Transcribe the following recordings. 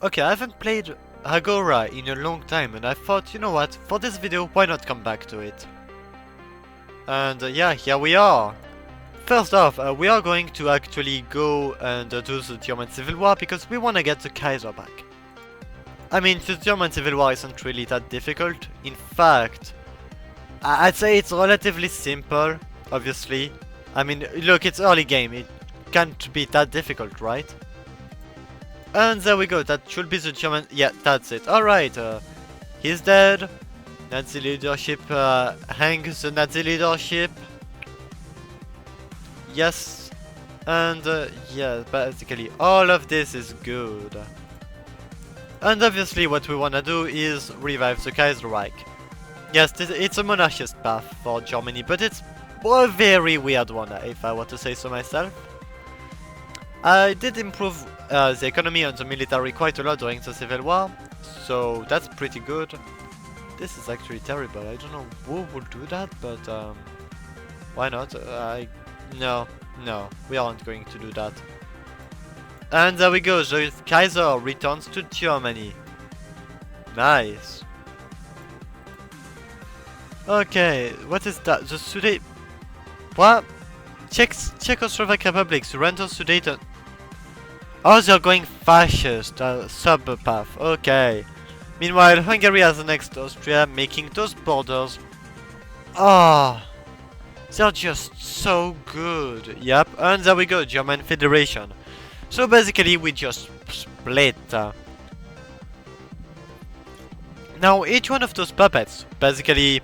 Okay, I haven't played Agora in a long time and I thought, you know what, for this video, why not come back to it? And yeah, here we are! First off, we are going to actually go and do the German Civil War because we want to get the Kaiser back. I mean, the German Civil War isn't really that difficult. In fact, I'd say it's relatively simple, obviously. I mean, look, it's early game, it can't be that difficult, right? And there we go, that should be the German... Yeah, that's it. Alright, he's dead. Nazi leadership, hang the Nazi leadership. Yes. And yeah, basically all of this is good. And obviously what we wanna do is revive the Kaiserreich. Yes, it's a monarchist path for Germany, but it's a very weird one, if I were to say so myself. I did improve the economy and the military quite a lot during the Civil War, so that's pretty good. This is actually terrible, I don't know who would do that, but why not? No, we aren't going to do that. And there we go, the Kaiser returns to Germany. Nice. Okay, what is that? The Sudet... What? Czechoslovak Republic surrenders Sudetenland. Oh, they're going fascist, sub-path, okay. Meanwhile, Hungary has annexed Austria, making those borders... Ah, they're just so good. Yep, and there we go, German Federation. So basically, we just split. Now, each one of those puppets, basically...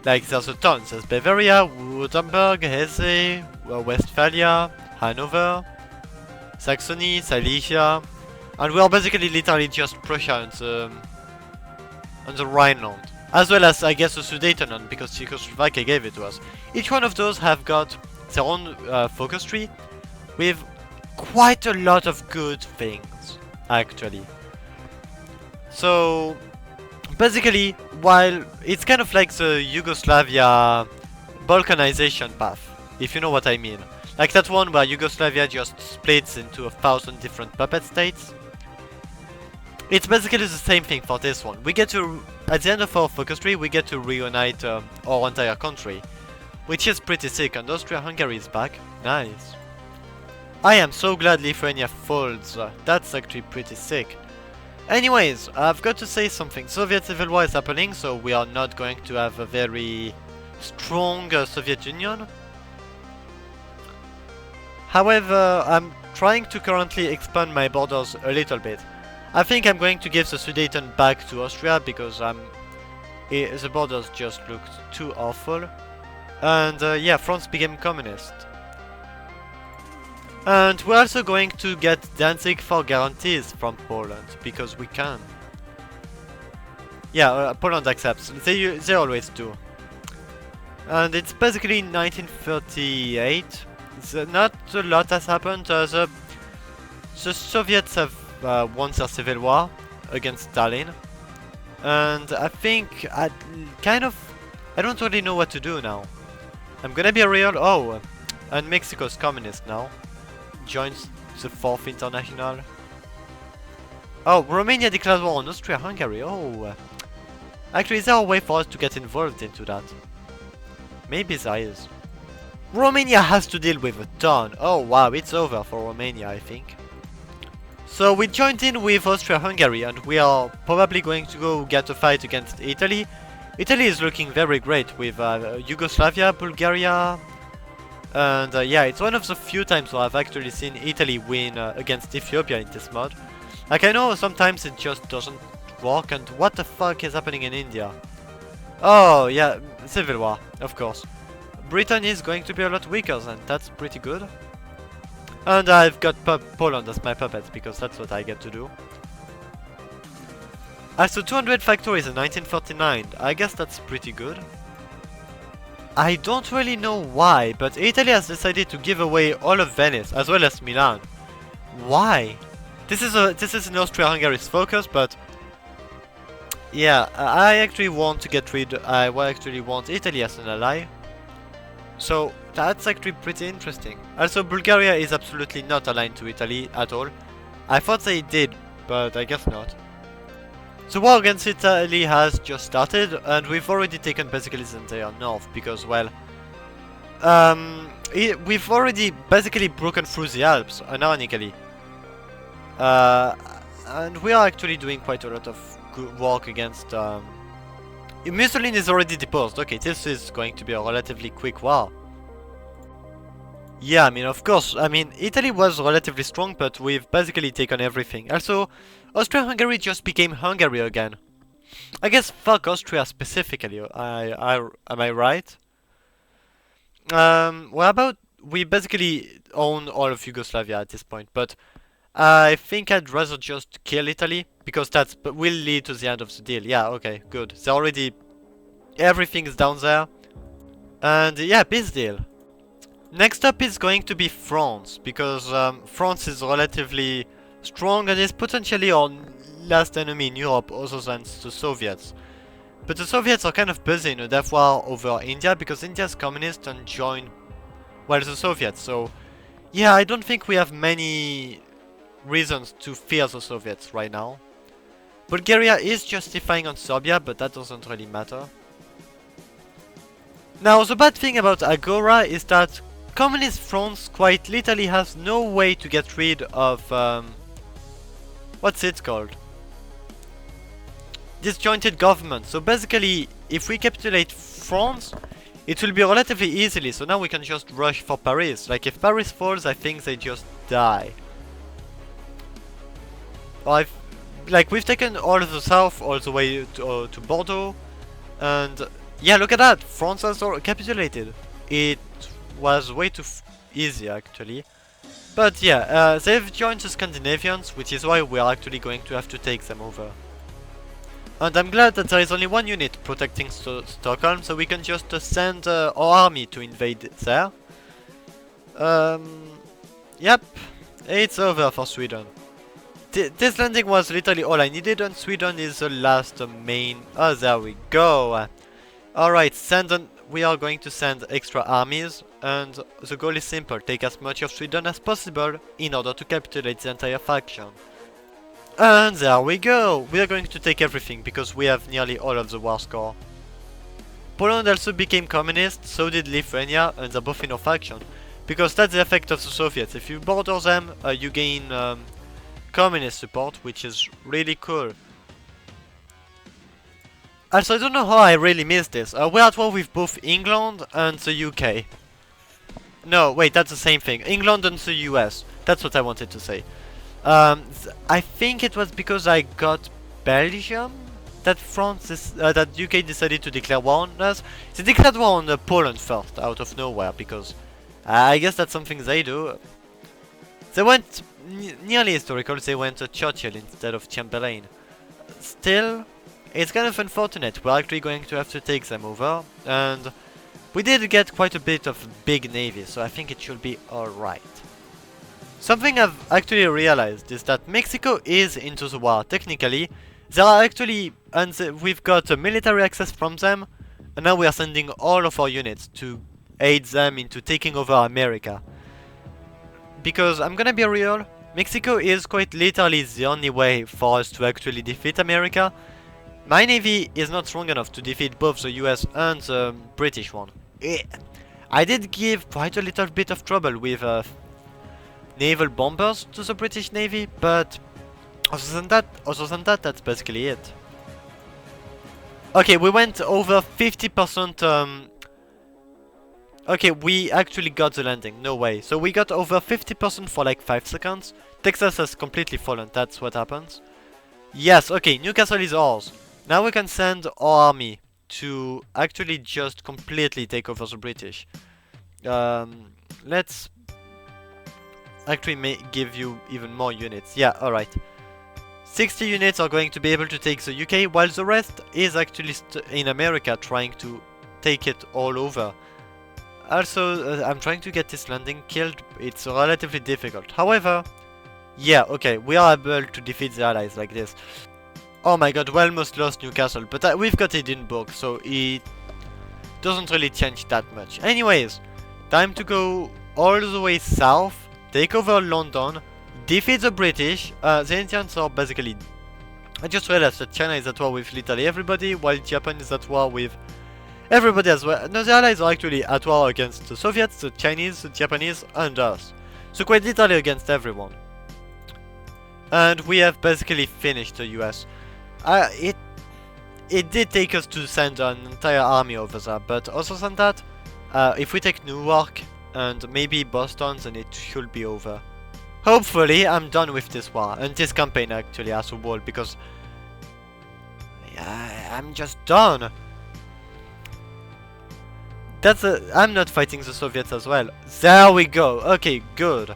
Like, there's a ton. There's Bavaria, Württemberg, Hesse, Westphalia, Hanover, Saxony, Silesia, and we are basically literally just Prussia on the Rhineland. As well as, I guess, the Sudetenland, because Czechoslovakia gave it to us. Each one of those have got their own focus tree, with quite a lot of good things, actually. So... basically, while it's kind of like the Yugoslavia balkanization path, if you know what I mean. Like that one where Yugoslavia just splits into 1,000 different puppet states. It's basically the same thing for this one. We get to, at the end of our focus tree, we get to reunite our entire country. Which is pretty sick, and Austria-Hungary is back. Nice. I am so glad Lithuania folds. That's actually pretty sick. Anyways, I've got to say something. Soviet Civil War is happening, so we are not going to have a very strong Soviet Union. However, I'm trying to currently expand my borders a little bit. I think I'm going to give the Sudeten back to Austria because the borders just look too awful. And yeah, France became communist. And we're also going to get Danzig for guarantees from Poland, because we can. Yeah, Poland accepts. They always do. And it's basically 1938. Not a lot has happened. The Soviets have won their civil war against Stalin. And I think I don't really know what to do now. I'm gonna be real. Oh, and Mexico's communist now. Joins the 4th International. Oh, Romania declared war on Austria-Hungary. Oh, actually, is there a way for us to get involved into that? Maybe there is. Romania has to deal with a ton. Oh wow, it's over for Romania, I think. So we joined in with Austria-Hungary, and we are probably going to go get a fight against Italy. Italy is looking very great with Yugoslavia, Bulgaria. And yeah, it's one of the few times where I've actually seen Italy win against Ethiopia in this mod. Like, I know sometimes it just doesn't work, and what the fuck is happening in India? Oh, yeah, Civil War, of course. Britain is going to be a lot weaker, and that's pretty good. And I've got Poland as my puppets, because that's what I get to do. As to 200 factories in 1949, I guess that's pretty good. I don't really know why, but Italy has decided to give away all of Venice, as well as Milan. Why? This is in Austria-Hungary's focus, but... yeah, I actually want to get rid... I actually want Italy as an ally. So, that's actually pretty interesting. Also, Bulgaria is absolutely not aligned to Italy at all. I thought they did but I guess not. The war against Italy has just started, and we've already taken basically the entire north, because, well, we've already basically broken through the Alps, unironically. And we are actually doing quite a lot of good work against... Mussolini is already deposed. Okay, this is going to be a relatively quick war. Yeah, I mean, of course, I mean, Italy was relatively strong, but we've basically taken everything. Also, Austria-Hungary just became Hungary again. I guess fuck Austria specifically, am I right? What about... We basically own all of Yugoslavia at this point, but I think I'd rather just kill Italy, because that will lead to the end of the deal. Yeah, okay, good. They already... Everything is down there. And yeah, peace deal. Next up is going to be France, because France is relatively strong and is potentially our last enemy in Europe other than the Soviets. But the Soviets are kind of busy in a death war over India, because India's communist and joined, well, the Soviets. So yeah, I don't think we have many reasons to fear the Soviets right now. Bulgaria is justifying on Serbia, but that doesn't really matter. Now, the bad thing about Agora is that Communist France quite literally has no way to get rid of, what's it called? Disjointed government. So basically, if we capitulate France, it will be relatively easily. So now we can just rush for Paris. Like, if Paris falls, I think they just die. Like, we've taken all of the south all the way to Bordeaux. And yeah, look at that. France has capitulated. It was way too easy, actually. But yeah, they've joined the Scandinavians, which is why we are actually going to have to take them over. And I'm glad that there is only one unit protecting Stockholm, so we can just send our army to invade there. Yep, it's over for Sweden. This landing was literally all I needed, and Sweden is the last main... Oh, there we go. Alright, we are going to send extra armies, and the goal is simple: take as much of Sweden as possible in order to capitulate the entire faction. And there we go! We are going to take everything, because we have nearly all of the war score. Poland also became communist, so did Lithuania, and they're both in our faction. Because that's the effect of the Soviets. If you border them, you gain communist support, which is really cool. Also, I don't know how I really missed this. We're at war with both England and the UK. No, wait, that's the same thing. England and the US. That's what I wanted to say. I think it was because I got Belgium that that UK decided to declare war on us. They declared war on Poland first, out of nowhere, because I guess that's something they do. They went nearly historical. They went to Churchill instead of Chamberlain. Still, it's kind of unfortunate. We're actually going to have to take them over, and we did get quite a bit of big navy, so I think it should be alright. Something I've actually realized is that Mexico is into the war. Technically, there are actually, and we've got a military access from them, and now we are sending all of our units to aid them into taking over America. Because I'm gonna be real, Mexico is quite literally the only way for us to actually defeat America. My navy is not strong enough to defeat both the US and the British one. I did give quite a little bit of trouble with naval bombers to the British Navy, but other than that, that's basically it. Okay, we went over 50%. Okay, we actually got the landing. No way. So we got over 50% for like 5 seconds. Texas has completely fallen. That's what happens. Yes, okay, Newcastle is ours. Now we can send our army to actually just completely take over the British. Let's actually give you even more units. Yeah, alright. 60 units are going to be able to take the UK, while the rest is actually in America trying to take it all over. Also, I'm trying to get this landing killed. It's relatively difficult. However, yeah, okay, we are able to defeat the allies like this. Oh my god, we almost lost Newcastle, but we've got Edinburgh, so it doesn't really change that much. Anyways, time to go all the way south, take over London, defeat the British. The Indians are basically... I just realized that China is at war with literally everybody, while Japan is at war with everybody as well. No, the Allies are actually at war against the Soviets, the Chinese, the Japanese, and us. So quite literally against everyone. And we have basically finished the US. It did take us to send an entire army over there, but also than that, if we take Newark and maybe Boston, then it should be over. Hopefully, I'm done with this war, and this campaign actually as a whole, because I'm just done. I'm not fighting the Soviets as well. There we go. Okay, good.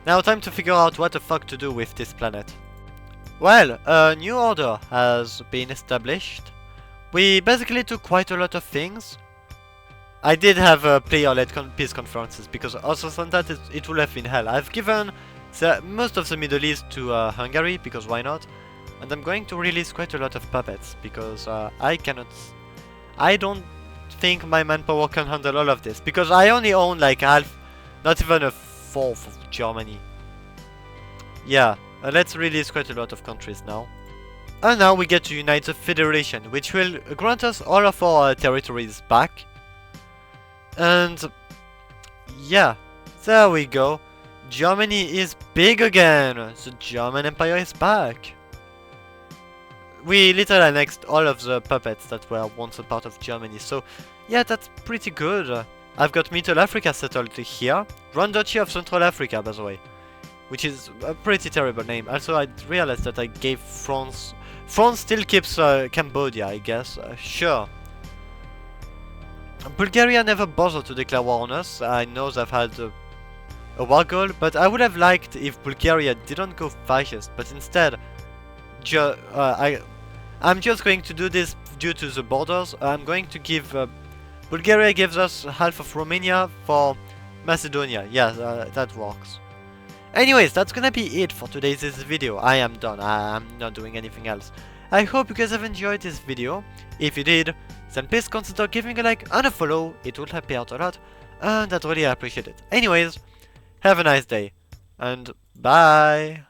Now time to figure out what the fuck to do with this planet. Well, a new order has been established. We basically took quite a lot of things. I did have player-led peace conferences, because also than that it would have been hell. I've given most of the Middle East to Hungary, because why not? And I'm going to release quite a lot of puppets, because I don't think my manpower can handle all of this, because I only own like half, not even a fourth of Germany. Yeah, let's release quite a lot of countries now. And now we get to unite the Federation, which will grant us all of our territories back. And yeah, there we go. Germany is big again. The German Empire is back. We literally annexed all of the puppets that were once a part of Germany. So yeah, that's pretty good. I've got Middle Africa settled here. Grand Duchy of Central Africa, by the way. Which is a pretty terrible name. Also, I realized that I gave France... France still keeps Cambodia, I guess. Sure. Bulgaria never bothered to declare war on us. I know they've had a war goal, but I would have liked if Bulgaria didn't go fascist, but instead... I'm just going to do this due to the borders. I'm going to give... Bulgaria gives us half of Romania for Macedonia. Yeah, that works. Anyways, that's gonna be it for today's video. I am done. I'm not doing anything else. I hope you guys have enjoyed this video. If you did, then please consider giving a like and a follow. It would help me out a lot, and I'd really appreciate it. Anyways, have a nice day, and bye!